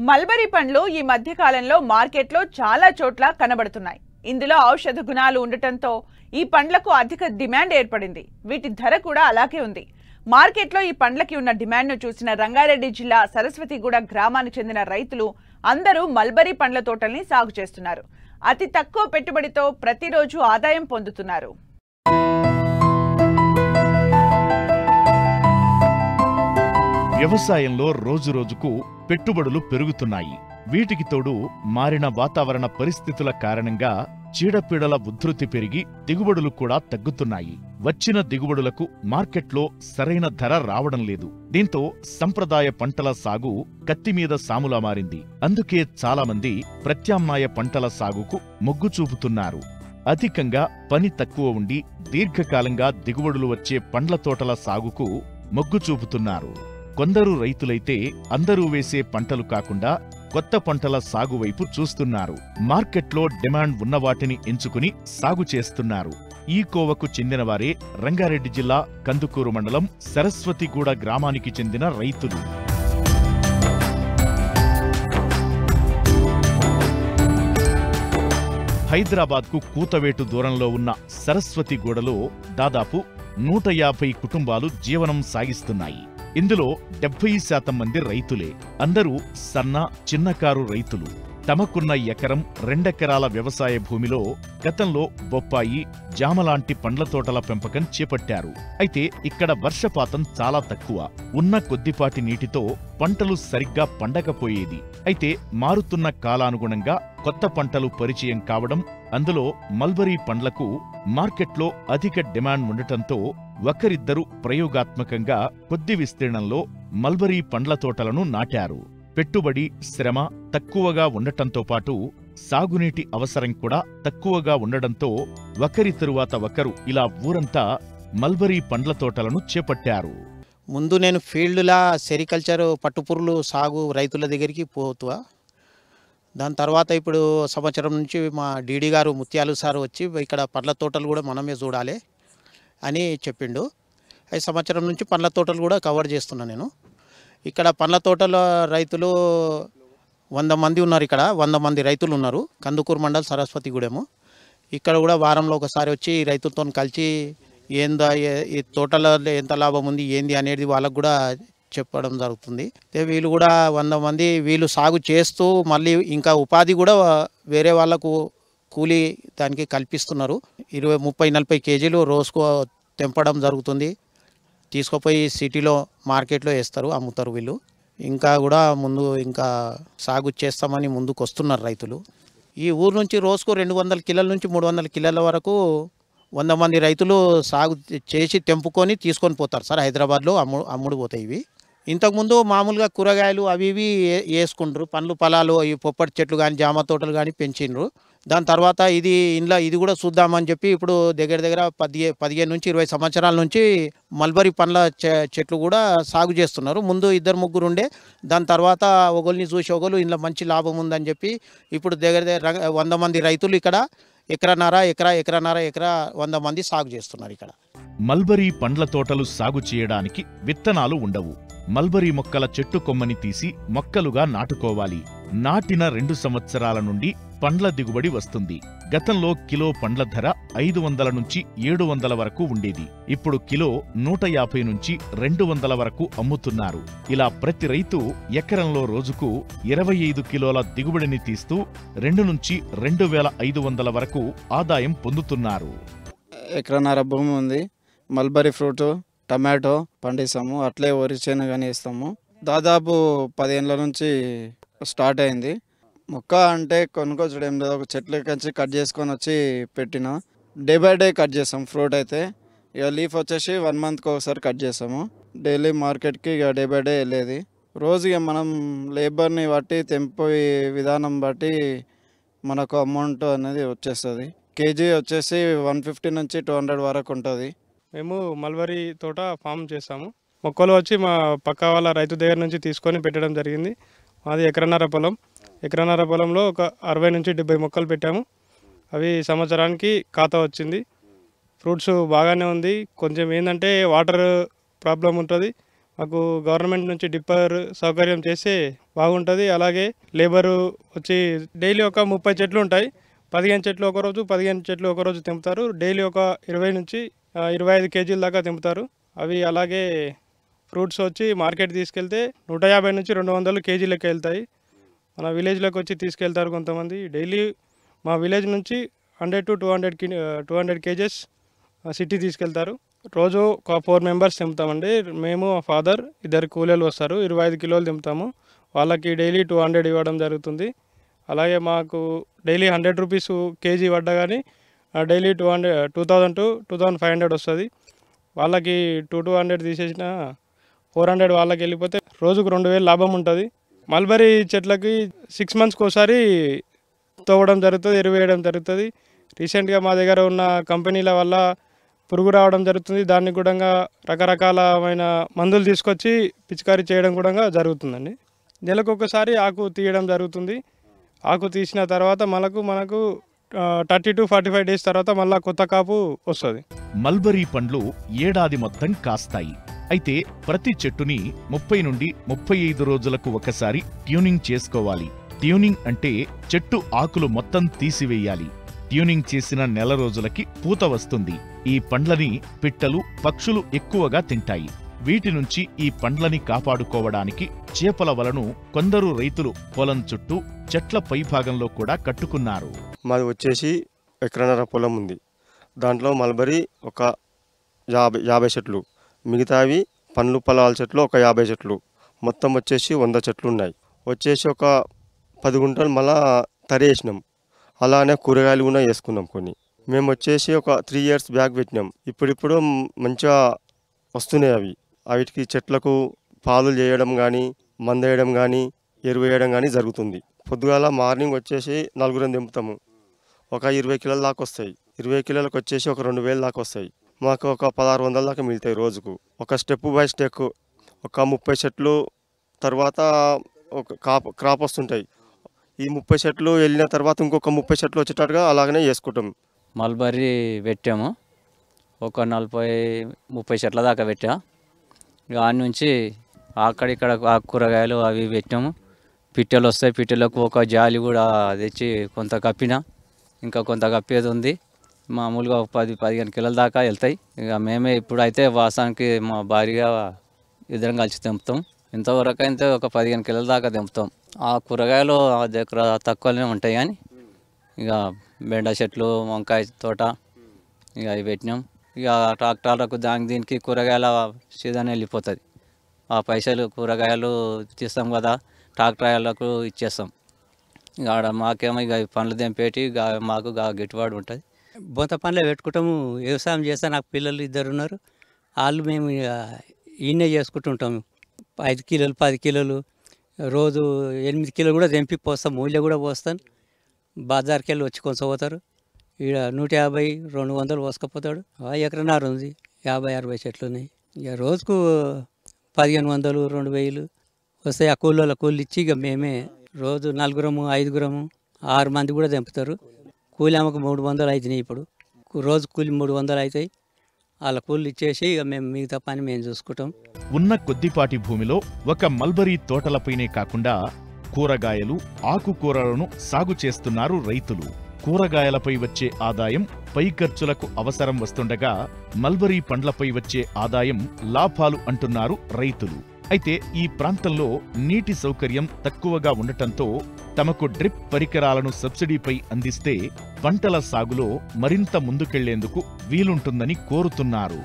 Mulberry పండ్లు ఈ మధ్య కాలంలో మార్కెట్లో చాలా చోట్ల కనబడుతున్నాయి. ఇందులో ఔషధ గుణాలు ఉండటంతో ఈ పండ్లకు అధిక డిమాండ్ ఏర్పడింది. వీటి ధర కూడా అలాగే ఉంది. మార్కెట్లో ఈ పండ్లకి ఉన్న డిమాండ్ను చూసిన రంగారెడ్డి జిల్లా సరస్వతిగూడ గ్రామానికి చెందిన రైతులు అందరూ మల్బరీ పండ్ల తోటల్ని సాగు చేస్తున్నారు. అతి తక్కువ పెట్టుబడితో ప్రతిరోజు ఆదాయం పొందుతున్నారు. వ్యవసాయంలో రోజురోజుకు పెట్టుబడులు పెరుగుతున్నాయి. వీటికి తోడు మారిన వాతావరణ పరిస్థితుల కారణంగా చీడపీడల ఉధృతి పెరిగి దిగుబడులు కూడా తగ్గుతున్నాయి. వచ్చిన దిగుబడులకు మార్కెట్లో సరైన ధర రావడం లేదు. దీంతో సంప్రదాయ పంటల సాగు కత్తిమీద సాములా మారింది. అందుకే చాలామంది ప్రత్యామ్నాయ పంటల సాగుకు మొగ్గు చూపుతున్నారు. అధికంగా పని తక్కువ ఉండి దీర్ఘకాలంగా దిగుబడులు వచ్చే పండ్ల తోటల సాగుకు మొగ్గు చూపుతున్నారు. కొందరు రైతులైతే అందరూ వేసే పంటలు కాకుండా కొత్త పంటల సాగు వైపు చూస్తున్నారు. మార్కెట్లో డిమాండ్ ఉన్నవాటిని ఎంచుకుని సాగు చేస్తున్నారు. ఈ కోవకు చెందినవారే రంగారెడ్డి జిల్లా కందుకూరు మండలం సరస్వతిగూడ గ్రామానికి చెందిన రైతులు. హైదరాబాద్కు కూతవేటు దూరంలో ఉన్న సరస్వతిగూడలో దాదాపు 150 కుటుంబాలు జీవనం సాగిస్తున్నాయి. ఇందులో 70% మంది రైతులే. అందరూ సన్న, చిన్నకారు రైతులు. తమకున్న ఎకరం, 2 ఎకరాల వ్యవసాయ భూమిలో గతంలో బొప్పాయి, జామలాంటి పండ్ల తోటల పెంపకం చేపట్టారు. అయితే ఇక్కడ వర్షపాతం చాలా తక్కువ. ఉన్న కొద్దిపాటి నీటితో పంటలు సరిగ్గా పండకపోయేది. అయితే మారుతున్న కాలానుగుణంగా కొత్త పంటలు పరిచయం కావడం, అందులో మల్బరీ పండ్లకు మార్కెట్లో అధిక డిమాండ్ ఉండటంతో ఒకరిద్దరు ప్రయోగాత్మకంగా కొద్ది విస్తీర్ణంలో మల్బరీ పండ్ల తోటలను నాటారు. పెట్టుబడి, శ్రమ తక్కువగా ఉండటంతో పాటు సాగునీటి అవసరం కూడా తక్కువగా ఉండడంతో ఒకరి తరువాత ఒకరు ఇలా ఊరంతా మల్బరీ పండ్ల తోటలను చేపట్టారు. ముందు నేను ఫీల్డ్లా సెరికల్చర్ పట్టుపురులు సాగు రైతుల దగ్గరికి పోతువా. దాని తర్వాత ఇప్పుడు సంవత్సరం నుంచి మా డీడీ గారు ముత్యాలు సారు వచ్చి ఇక్కడ పండ్ల తోటలు కూడా మనమే చూడాలి అని చెప్పిండు. 5 సంవత్సరం నుంచి పండ్ల తోటలు కూడా కవర్ చేస్తున్నా నేను. ఇక్కడ పండ్ల తోటల రైతులు 100 మంది ఉన్నారు. ఇక్కడ 100 మంది రైతులు ఉన్నారు. కందుకూరు మండల్ సరస్వతిగూడెము. ఇక్కడ కూడా వారంలో ఒకసారి వచ్చి రైతులతో కలిసి ఏందా ఈ తోటలో ఎంత లాభం ఉంది ఏంది అనేది వాళ్ళకు కూడా చెప్పడం జరుగుతుంది. వీళ్ళు కూడా 100 మంది వీళ్ళు సాగు చేస్తూ మళ్ళీ ఇంకా ఉపాధి కూడా వేరే వాళ్ళకు కూలీ దానికి కల్పిస్తున్నారు. 20, 30, 40 కేజీలు రోజుకు తెంపడం జరుగుతుంది. తీసుకుపోయి సిటీలో మార్కెట్లో వేస్తారు, అమ్ముతారు వీళ్ళు. ఇంకా కూడా ముందు ఇంకా సాగు చేస్తామని ముందుకు వస్తున్నారు రైతులు. ఈ ఊరు నుంచి రోజుకు 200 కిలోల నుంచి 300 కిలోల వరకు 100 మంది రైతులు సాగు చేసి తెంపుకొని తీసుకొని పోతారు సార్. హైదరాబాద్లో అమ్ముడు పోతాయి ఇవి. ఇంతకుముందు మామూలుగా కూరగాయలు అవి ఇవి వేసుకుంటారు. పండ్లు పొలాలు, ఈ పొప్పటి చెట్లు కానీ జామ తోటలు కానీ పెంచిండ్రు. దాని తర్వాత ఇది కూడా చూద్దామని చెప్పి ఇప్పుడు దగ్గర 15 నుంచి 20 సంవత్సరాల నుంచి మల్బరీ పండ్ల చెట్లు కూడా సాగు చేస్తున్నారు. ముందు 2-3 ఉండే. దాని తర్వాత ఒకరిని చూసి ఒకరు ఇందులో మంచి లాభం ఉందని చెప్పి ఇప్పుడు దగ్గర 100 మంది రైతులు ఇక్కడ ఎకరన్నర 100 మంది సాగు చేస్తున్నారు ఇక్కడ. మల్బరీ పండ్ల తోటలు సాగు చేయడానికి విత్తనాలు ఉండవు. మల్బరీ మొక్కల చెట్టు కొమ్మని తీసి మొక్కలుగా నాటుకోవాలి. నాటిన 2 సంవత్సరాల నుండి పండ్ల దిగుబడి వస్తుంది. గతంలో కిలో పండ్ల ధర 500 నుంచి 700 వరకు ఉండేది. ఇప్పుడు కిలో 150 నుంచి 200 వరకు అమ్ముతున్నారు. ఇలా ప్రతి రైతు ఎకరంలో రోజుకు 25 కిలోల దిగుబడిని తీస్తూ 2 నుంచి 2500 వరకు ఆదాయం పొందుతున్నారు. ఎకరన్నర భూమి ఉంది. మల్బరీ ఫ్రూట్, టమాటో పండిస్తాము. అట్లే వరి చేను కానీ వేస్తాము. దాదాపు 10 ఏళ్ళ నుంచి స్టార్ట్ అయింది. మొక్క అంటే కొనుక్కొచ్చడం ఏం లేదు. ఒక చెట్ల నుంచి కట్ చేసుకొని వచ్చి పెట్టిన డే బై డే కట్ చేస్తాం. ఫ్రూట్ అయితే ఇక లీఫ్ వచ్చేసి 1 మంత్కి ఒకసారి కట్ చేస్తాము. డైలీ మార్కెట్కి ఇక డే బై డే వెళ్ళేది. రోజు ఇక మనం లేబర్ని బట్టి తెంపే విధానం బట్టి మనకు అమౌంట్ అనేది వచ్చేస్తుంది. కేజీ వచ్చేసి 150 నుంచి 200 వరకు ఉంటుంది. మేము మల్బరీ తోట ఫామ్ చేస్తాము. మొక్కలు వచ్చి మా పక్క వాళ్ళ రైతు దగ్గర నుంచి తీసుకొని పెట్టడం జరిగింది. మాది ఎకరన్నర పొలం. ఎకరన్నర పొలంలో ఒక 60 నుంచి 70 మొక్కలు పెట్టాము. అవి సంవత్సరానికి ఖాతా వచ్చింది. ఫ్రూట్స్ బాగానే ఉంది. కొంచెం ఏంటంటే వాటర్ ప్రాబ్లం ఉంటుంది. మాకు గవర్నమెంట్ నుంచి డిప్పర్ సౌకర్యం చేస్తే బాగుంటుంది. అలాగే లేబరు వచ్చి డైలీ ఒక 30 చెట్లు ఉంటాయి. 15 చెట్లు ఒకరోజు, 15 చెట్లు ఒకరోజు తెంపుతారు. డైలీ ఒక 20 నుంచి 25 కేజీల దాకా తెంపుతారు. అవి అలాగే ఫ్రూట్స్ వచ్చి మార్కెట్ తీసుకెళ్తే 150 నుంచి 200 కేజీలకి వెళ్తాయి. మన విలేజ్లోకి వచ్చి తీసుకెళ్తారు కొంతమంది. డైలీ మా విలేజ్ నుంచి 100 to 200 కేజెస్ సిటీ తీసుకెళ్తారు. రోజు ఒక 4 మెంబర్స్ తెంపుతామండి. మేము ఫాదర్, 2 కూలీలు వస్తారు. 25 కిలోలు తెంపుతాము. వాళ్ళకి డైలీ 200 ఇవ్వడం జరుగుతుంది. అలాగే మాకు డైలీ 100 రూపీస్ కేజీ పడ్డా కానీ డైలీ 2000 to 2500 వస్తుంది. వాళ్ళకి 200 తీసేసిన 400 వాళ్ళకి వెళ్ళిపోతే రోజుకు 2000 లాభం ఉంటుంది. మల్బరీ చెట్లకి 6 మంత్స్కి ఒకసారి తవ్వడం జరుగుతుంది, ఎరువు వేయడం జరుగుతుంది. రీసెంట్గా మా దగ్గర ఉన్న కంపెనీల వల్ల పురుగు రావడం జరుగుతుంది. దాన్ని కూడా రకరకాలమైన మందులు తీసుకొచ్చి పిచికారీ చేయడం కూడా జరుగుతుందండి. నెలకు ఒకసారి ఆకు తీయడం జరుగుతుంది. ఆకు తీసిన తర్వాత మనకు 30 to 45 డేస్ తర్వాత మళ్ళీ కొత్త కాపు వస్తుంది. మల్బరీ పండ్లు ఏడాది మొత్తం కాస్తాయి. అయితే ప్రతి చెట్టుని 30 నుండి 35 రోజులకు ఒకసారి ట్యూనింగ్ చేసుకోవాలి. ట్యూనింగ్ అంటే చెట్టు ఆకులు మొత్తం తీసివేయాలి. ట్యూనింగ్ చేసిన నెల రోజులకి పూత వస్తుంది. ఈ పండ్లని పిట్టలు, పక్షులు ఎక్కువగా తింటాయి. వీటి నుంచి ఈ పండ్లని కాపాడుకోవడానికి చేపల వలను కొందరు రైతులు పొలం చుట్టూ చెట్ల పైభాగంలో కూడా కట్టుకున్నారు. మాది వచ్చేసి ఎకరన్నర పొలం ఉంది. దాంట్లో మల్బరీ ఒక 50 చెట్లు, మిగతావి పండ్లు పొలాల చెట్లు ఒక 50 చెట్లు, మొత్తం వచ్చేసి 100 చెట్లు ఉన్నాయి. వచ్చేసి ఒక 10 గుంటలు మళ్ళా తరేసినాం. అలానే కూరగాయలు కూడా వేసుకున్నాం కొన్ని. మేము వచ్చేసి ఒక 3 years బ్యాక్ పెట్టినాం. ఇప్పుడు మంచిగా వస్తున్నాయి అవి. వీటికి చెట్లకు పాలు చేయడం కానీ, మందు వేయడం కానీ, ఎరువు వేయడం కానీ జరుగుతుంది. పొద్దుగాల మార్నింగ్ వచ్చేసి 4 దింపుతాము. ఒక 20 కిలోల దాకా వస్తాయి. 20 కిలోలకు వచ్చేసి ఒక 2000 దాకా వస్తాయి. మాకు ఒక 1600 దాకా మిగులుతాయి రోజుకు. ఒక స్టెప్ బై స్టెప్ ఒక 30 చెట్లు తర్వాత ఒక క్రాప్ వస్తుంటాయి. ఈ 30 చెట్లు వెళ్ళిన తర్వాత ఇంకొక 30 చెట్లు వచ్చేటట్టుగా అలాగనే చేసుకుంటాం. మల్బరీ పెట్టాము. ఒక 40-30 చెట్ల దాకా పెట్టా. దాని నుంచి అక్కడిక్కడ కూరగాయలు అవి పెట్టాము. పిట్టెలు వస్తాయి. పిట్టెలకు ఒక జాలి కూడా తెచ్చి కొంత కప్పిన, ఇంకా కొంత కప్పేది ఉంది. మామూలుగా 10-15 కిలోల దాకా వెళ్తాయి. ఇక మేమే ఇప్పుడైతే వాసానికి మా భార్యగా ఇద్దరం కలిసి తెంపుతాం. ఇంతవరకు అయితే ఒక 15 కిలోల దాకా తెంపుతాం. ఆ కూరగాయలు దగ్గర తక్కువనే ఉంటాయి కానీ ఇక బెండ చెట్లు, వంకాయ తోట ఇక అవి పెట్టినాం. ఇక ట్రాక్టర్లకు దీనికి కూరగాయల సీజన్ వెళ్ళిపోతుంది. ఆ పైసలు కూరగాయలు తీస్తాం కదా, ట్రాక్టర్లకు ఇచ్చేస్తాం. ఇక ఆడ మాకేమో ఇక పండ్లు తెంపేటి మాకు గిట్టుబాటు ఉంటుంది. బొంత పనులే పెట్టుకుంటాము. వ్యవసాయం చేస్తే నాకు పిల్లలు 2 ఉన్నారు. వాళ్ళు మేము ఈయనే చేసుకుంటుంటాము. 5 కిలోలు 10 కిలోలు రోజు 8 కిలోలు కూడా తెంపి పోస్తాం. మూల్య కూడా పోస్తాను. బజార్కి వెళ్ళి వచ్చి కొంచెం పోతారు. ఇక్కడ 150-200 పోసుకపోతాడు. ఎకరన్నర ఉంది. 50-60 చెట్లు ఉన్నాయి. ఇక రోజుకు 1500-2000 వస్తాయి. ఆ కూలీల కూలి ఇచ్చి ఇక మేమే రోజు 4-5 మంది కూడా తెంపుతారు. కూలి ఆమెకు 300 అవుతున్నాయి. ఇప్పుడు రోజు కూలి 300 అవుతాయి. వాళ్ళ కూలి ఇచ్చేసి ఇక మేము మిగతా పని మేము చూసుకుంటాం. ఉన్న కొద్దిపాటి భూమిలో ఒక మల్బరీ తోటలపైనే కాకుండా కూరగాయలు, ఆకుకూరలను సాగు చేస్తున్నారు రైతులు. కూరగాయలపై వచ్చే ఆదాయం పై ఖర్చులకు అవసరం వస్తుండగా మల్బరీ పండ్లపై వచ్చే ఆదాయం లాభాలు అంటున్నారు రైతులు. అయితే ఈ ప్రాంతంలో నీటి సౌకర్యం తక్కువగా ఉండటంతో తమకు డ్రిప్ పరికరాలను సబ్సిడీపై అందిస్తే పంటల సాగులో మరింత ముందుకెళ్లేందుకు వీలుంటుందని కోరుతున్నారు.